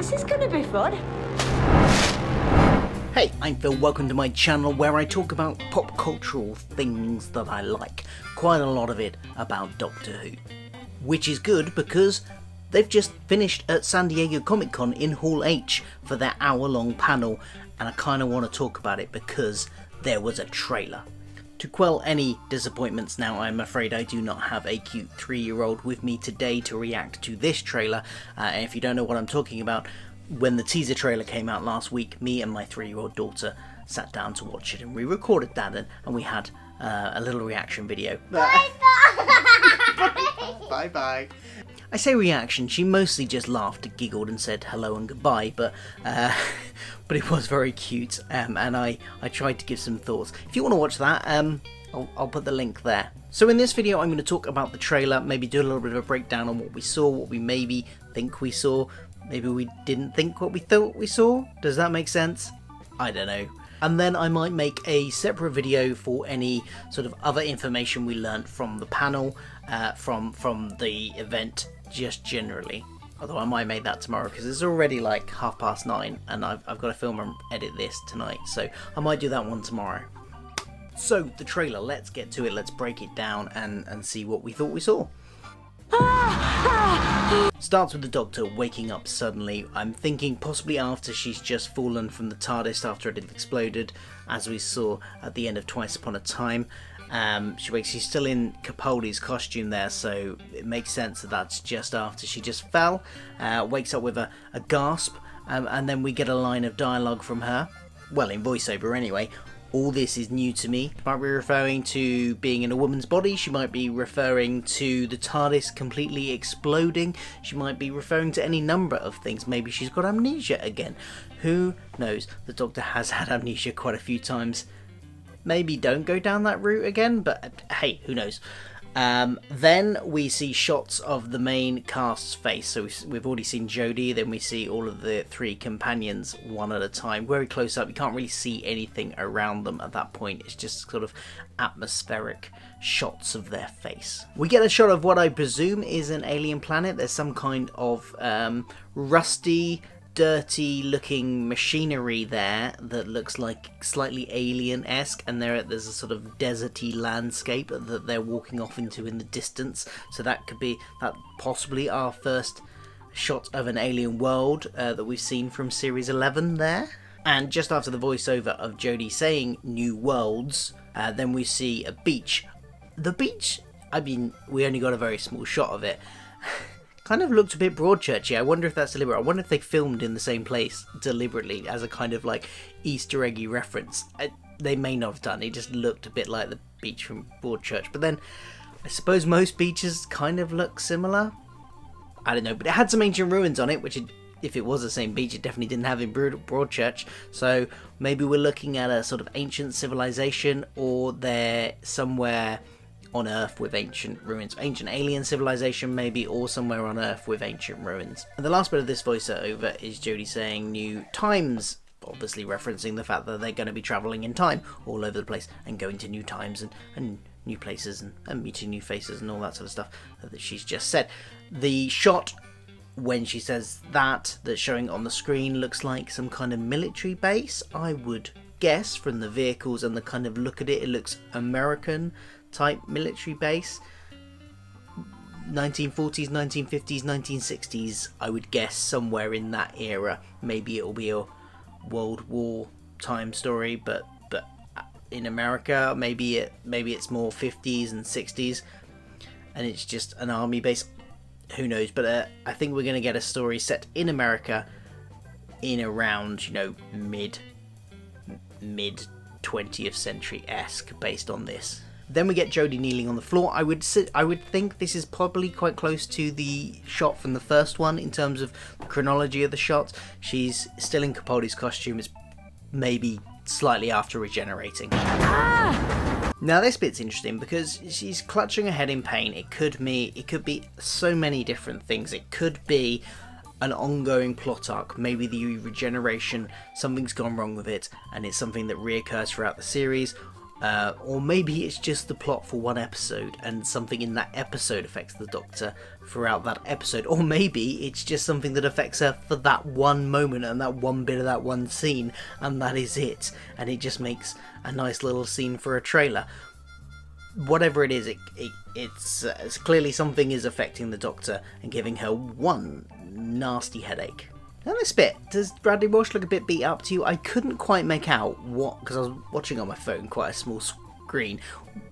This is gonna be fun. Hey, I'm Phil, welcome to my channel where I talk about pop cultural things that I like. Quite a lot of it about Doctor Who. Which is good because they've just finished at San Diego Comic Con in Hall H for their hour-long panel, and I kind of want to talk about it because there was a trailer. To quell any disappointments now, I'm afraid I do not have a cute 3-year-old with me today to react to this trailer. And if you don't know what I'm talking about, when the teaser trailer came out last week, me and my 3-year-old daughter sat down to watch it, and we recorded that, and we had a little reaction video. Bye bye. I say reaction, she mostly just laughed, giggled and said hello and goodbye, but it was very cute, and I tried to give some thoughts. If you want to watch that, I'll put the link there. So in this video I'm going to talk about the trailer, maybe do a little bit of a breakdown on what we saw, what we maybe think we saw, maybe we didn't think what we thought we saw. Does that make sense? I don't know. And then I might make a separate video for any sort of other information we learnt from the panel, from the event, just generally. Although I might make that tomorrow because it's already like 9:30 and I've got to film and edit this tonight, so I might do that one tomorrow. So the trailer, let's get to it, let's break it down and see what we thought we saw. Starts with the Doctor waking up suddenly. I'm thinking possibly after she's just fallen from the TARDIS after it had exploded, as we saw at the end of Twice Upon a Time. She's still in Capaldi's costume there, so it makes sense that that's just after she just fell. Wakes up with a gasp, and then we get a line of dialogue from her. Well, in voiceover anyway. All this is new to me. She might be referring to being in a woman's body. She might be referring to the TARDIS completely exploding. She might be referring to any number of things. Maybe she's got amnesia again. Who knows? The Doctor has had amnesia quite a few times. Maybe don't go down that route again, but hey, who knows? Then we see shots of the main cast's face. So we've already seen Jodie, then we see all of the 3 companions one at a time, very close up. You can't really see anything around them at that point. It's just sort of atmospheric shots of their face. We get a shot of what I presume is an alien planet. There's some kind of rusty, dirty looking machinery there that looks like slightly alien-esque, and there's a sort of deserty landscape that they're walking off into in the distance, so that possibly our first shot of an alien world that we've seen from series 11 there. And just after the voiceover of Jodie saying new worlds, then we see a beach. The beach, I mean, we only got a very small shot of it. Kind of looked a bit Broadchurchy. I wonder if that's deliberate. I wonder if they filmed in the same place deliberately as a kind of like Easter eggy reference. They may not have done. It just looked a bit like the beach from Broadchurch. But then I suppose most beaches kind of look similar. I don't know. But it had some ancient ruins on it, which if it was the same beach, it definitely didn't have in Broadchurch. So maybe we're looking at a sort of ancient civilization, or they're somewhere on Earth with ancient ruins, ancient alien civilization maybe, or somewhere on Earth with ancient ruins. And the last bit of this voiceover is Jodie saying new times, obviously referencing the fact that they're going to be travelling in time all over the place and going to new times and new places and meeting new faces and all that sort of stuff that she's just said. The shot when she says that's showing on the screen looks like some kind of military base. I would guess from the vehicles and the kind of look at it, it looks American type military base. 1940s, 1950s, 1960s, I would guess somewhere in that era. Maybe it'll be a World War time story, but in America, maybe it's more 50s and 60s, and it's just an army base. Who knows? But I think we're going to get a story set in America in around, mid 20th century-esque based on this. Then we get Jodie kneeling on the floor. I would think this is probably quite close to the shot from the first one in terms of the chronology of the shots. She's still in Capaldi's costume. It's maybe slightly after regenerating. Now this bit's interesting because she's clutching her head in pain. It could be so many different things. It could be an ongoing plot arc. Maybe the regeneration, something's gone wrong with it, and it's something that reoccurs throughout the series. Or maybe it's just the plot for one episode and something in that episode affects the Doctor throughout that episode. Or maybe it's just something that affects her for that one moment and that one bit of that one scene, and that is it. And it just makes a nice little scene for a trailer. Whatever it is, it's clearly something is affecting the Doctor and giving her one nasty headache. Now this bit, does Bradley Walsh look a bit beat up to you? I couldn't quite make out what, because I was watching on my phone, quite a small screen.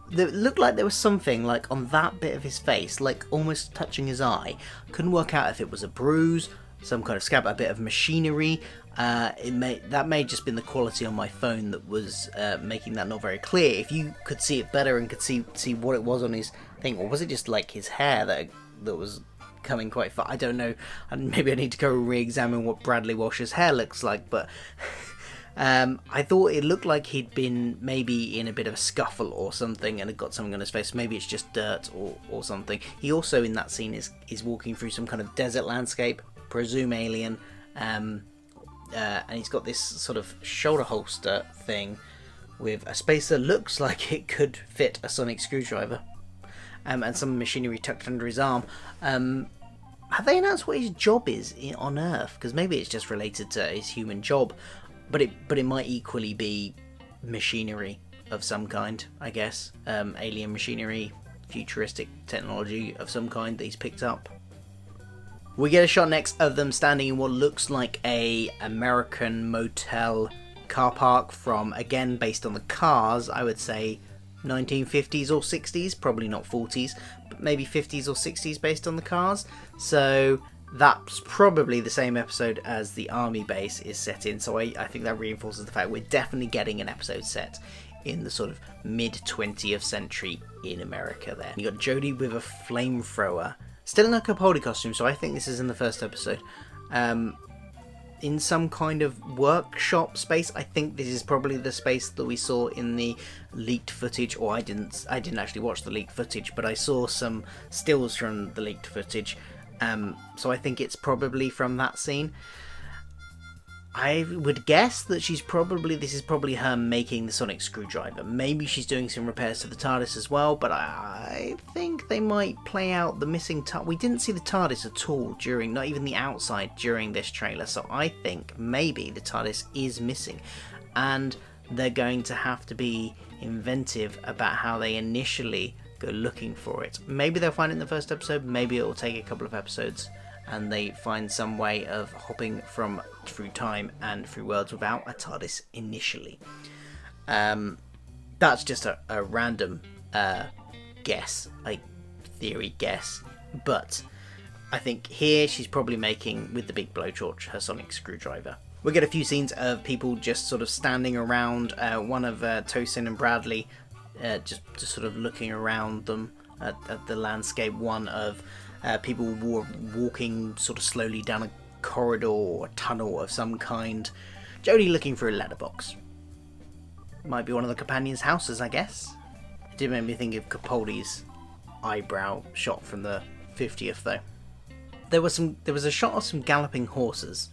It looked like there was something like on that bit of his face, like almost touching his eye. Couldn't work out if it was a bruise, some kind of scab, a bit of machinery. That may just been the quality on my phone that was making that not very clear. If you could see it better and could see what it was on his thing, or was it just like his hair that was coming quite far? I don't know, and maybe I need to go and re-examine what Bradley Walsh's hair looks like, but I thought it looked like he'd been maybe in a bit of a scuffle or something and had got something on his face. Maybe it's just dirt or something. He also in that scene is walking through some kind of desert landscape, presume alien, and he's got this sort of shoulder holster thing with a space that looks like it could fit a sonic screwdriver. And some machinery tucked under his arm. Have they announced what his job is on Earth? Because maybe it's just related to his human job, but it might equally be machinery of some kind, I guess. Alien machinery, futuristic technology of some kind that he's picked up. We get a shot next of them standing in what looks like a American motel car park from, again, based on the cars, I would say 1950s or 60s, probably not 40s, but maybe 50s or 60s based on the cars. So that's probably the same episode as the army base is set in, so I think that reinforces the fact we're definitely getting an episode set in the sort of mid-20th century in America there. You got Jodie with a flamethrower, still in a Capaldi costume, so I think this is in the first episode. In some kind of workshop space. I think this is probably the space that we saw in the leaked footage, or I didn't actually watch the leaked footage, but I saw some stills from the leaked footage, so I think it's probably from that scene. I would guess that this is probably her making the sonic screwdriver. Maybe she's doing some repairs to the TARDIS as well, but I think they might play out the missing TARDIS. We didn't see the TARDIS at all not even the outside during this trailer, so I think maybe the TARDIS is missing, and they're going to have to be inventive about how they initially go looking for it. Maybe they'll find it in the first episode, maybe it will take a couple of episodes and they find some way of hopping through time and through worlds without a TARDIS initially. That's just a random guess, theory guess, but I think here she's probably making, with the big blowtorch, her sonic screwdriver. We get a few scenes of people just sort of standing around, one of Tosin and Bradley just sort of looking around them at the landscape, one of people walking sort of slowly down a corridor or a tunnel of some kind. Jodie looking for a letterbox. Might be one of the companions' houses, I guess. It did make me think of Capaldi's eyebrow shot from the 50th, though. There was a shot of some galloping horses.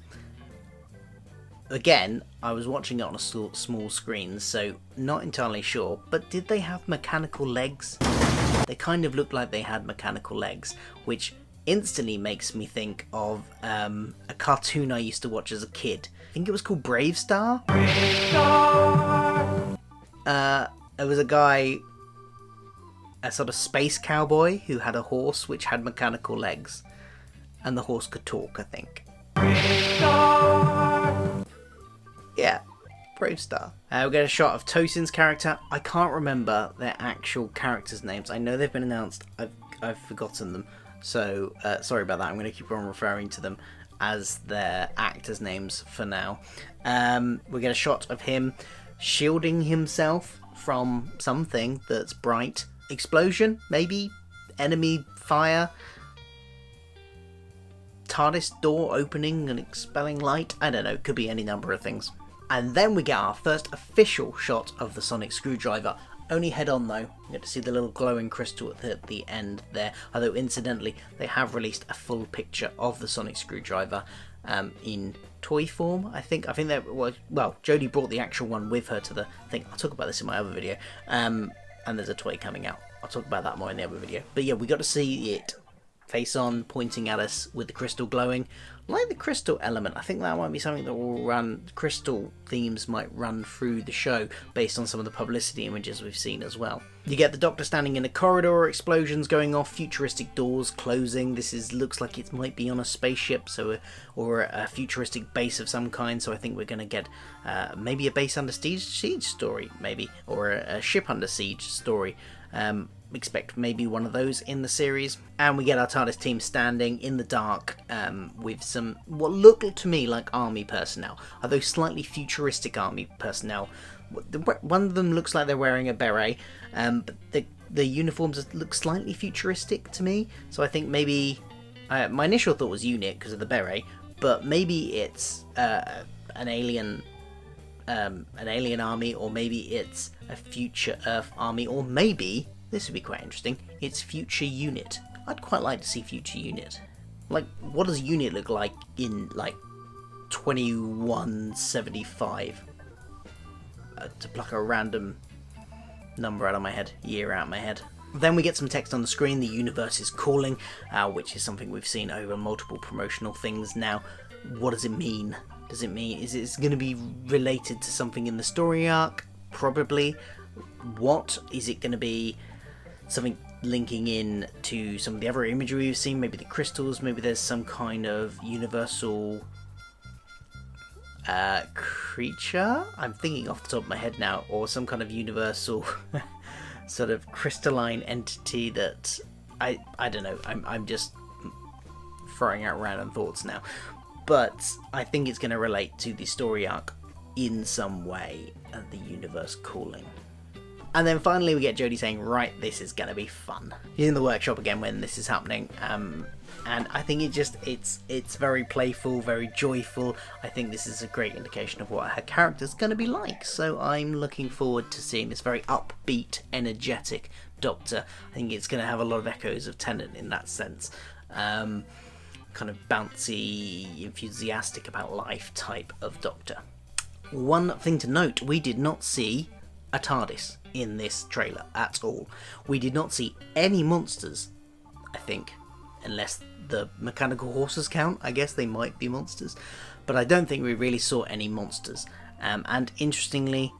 Again, I was watching it on a small screen, so not entirely sure, but did they have mechanical legs? They kind of looked like they had mechanical legs, which instantly makes me think of a cartoon I used to watch as a kid. I think it was called Brave Star. There was a guy, a sort of space cowboy, who had a horse which had mechanical legs, and the horse could talk, I think. Yeah, Brave Star. We get a shot of Tosin's character. I can't remember their actual characters' names. I know they've been announced. I've forgotten them. So, sorry about that. I'm going to keep on referring to them as their actors' names for now. We get a shot of him shielding himself from something that's bright. Explosion, maybe? Enemy fire? TARDIS door opening and expelling light? I don't know. Could be any number of things. And then we get our first official shot of the sonic screwdriver. Only head on though. You get to see the little glowing crystal at the end there. Although incidentally, they have released a full picture of the sonic screwdriver in toy form. I think that was, well, Jodie brought the actual one with her to the thing. I'll talk about this in my other video. And there's a toy coming out. I'll talk about that more in the other video. But yeah, we got to see it face on, pointing at us with the crystal glowing. I like the crystal element. I think that might be something that will run, crystal themes might run through the show based on some of the publicity images we've seen as well. You get the Doctor standing in a corridor, explosions going off, futuristic doors closing. This looks like it might be on a spaceship, or a futuristic base of some kind. So I think we're going to get maybe a base under siege story, maybe, or a ship under siege story. Expect maybe one of those in the series. And we get our TARDIS team standing in the dark with some what look to me like army personnel, although slightly futuristic army personnel. One of them looks like they're wearing a beret, but the uniforms look slightly futuristic to me. So I think maybe my initial thought was UNIT because of the beret, but maybe it's an alien army, or maybe it's a future Earth army, or maybe, this would be quite interesting, it's Future Unit. I'd quite like to see Future Unit. Like, what does Unit look like in, like, 2175? To pluck a random number out of my head, year out of my head. Then we get some text on the screen, the universe is calling, which is something we've seen over multiple promotional things now. What does it mean? Does it mean, is it going to be related to something in the story arc? Probably. What is it going to be? Something linking in to some of the other imagery we've seen, maybe the crystals, maybe there's some kind of universal creature? I'm thinking off the top of my head now, or some kind of universal sort of crystalline entity that I don't know. I'm just throwing out random thoughts now. But I think it's going to relate to the story arc in some way, the universe calling. And then finally we get Jodie saying, right, this is going to be fun. She's in the workshop again when this is happening. And I think it's very playful, very joyful. I think this is a great indication of what her character's going to be like. So I'm looking forward to seeing this very upbeat, energetic Doctor. I think it's going to have a lot of echoes of Tennant in that sense. Kind of bouncy, enthusiastic about life type of Doctor. One thing to note, we did not see a TARDIS in this trailer at all. We did not see any monsters, I think, unless the mechanical horses count. I guess they might be monsters, but I don't think we really saw any monsters. And interestingly,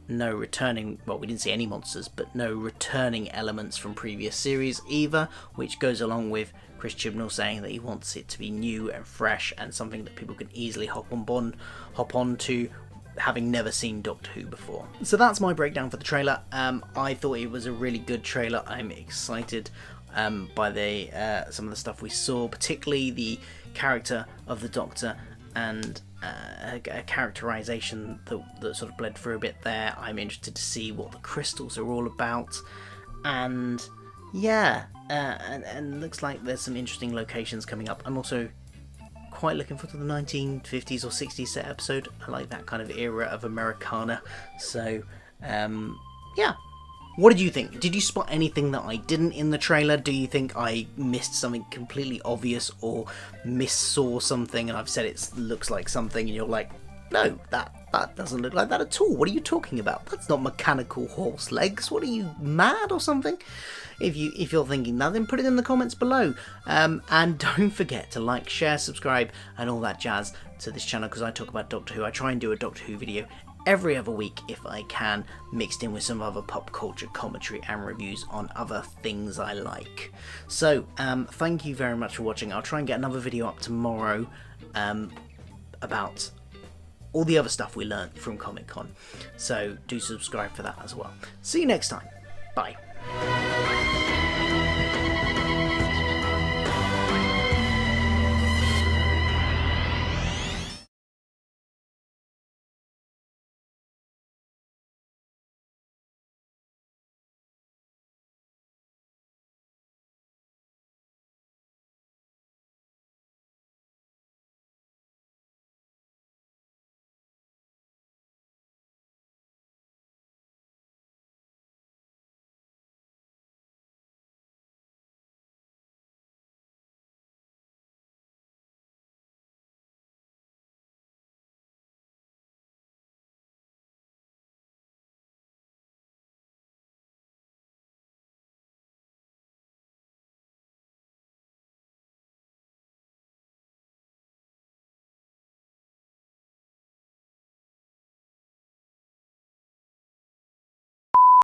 no returning, well, we didn't see any monsters, but no returning elements from previous series either, which goes along with Chris Chibnall saying that he wants it to be new and fresh and something that people can easily hop on to, having never seen Doctor Who before. So that's my breakdown for the trailer. I thought it was a really good trailer. I'm excited by some of the stuff we saw, particularly the character of the Doctor and a characterization that sort of bled through a bit there. I'm interested to see what the crystals are all about, and yeah, and looks like there's some interesting locations coming up. I'm also quite looking forward to the 1950s or 60s set episode. I like that kind of era of Americana. So, yeah. What did you think? Did you spot anything that I didn't in the trailer? Do you think I missed something completely obvious or missaw something and I've said it looks like something and you're like, no, that doesn't look like that at all. What are you talking about? That's not mechanical horse legs. What are you, mad or something? If you're thinking that, then put it in the comments below. And don't forget to like, share, subscribe, and all that jazz to this channel, because I talk about Doctor Who. I try and do a Doctor Who video every other week if I can, mixed in with some other pop culture commentary and reviews on other things I like. So, thank you very much for watching. I'll try and get another video up tomorrow about all the other stuff we learned from Comic Con. So do subscribe for that as well. See you next time. Bye.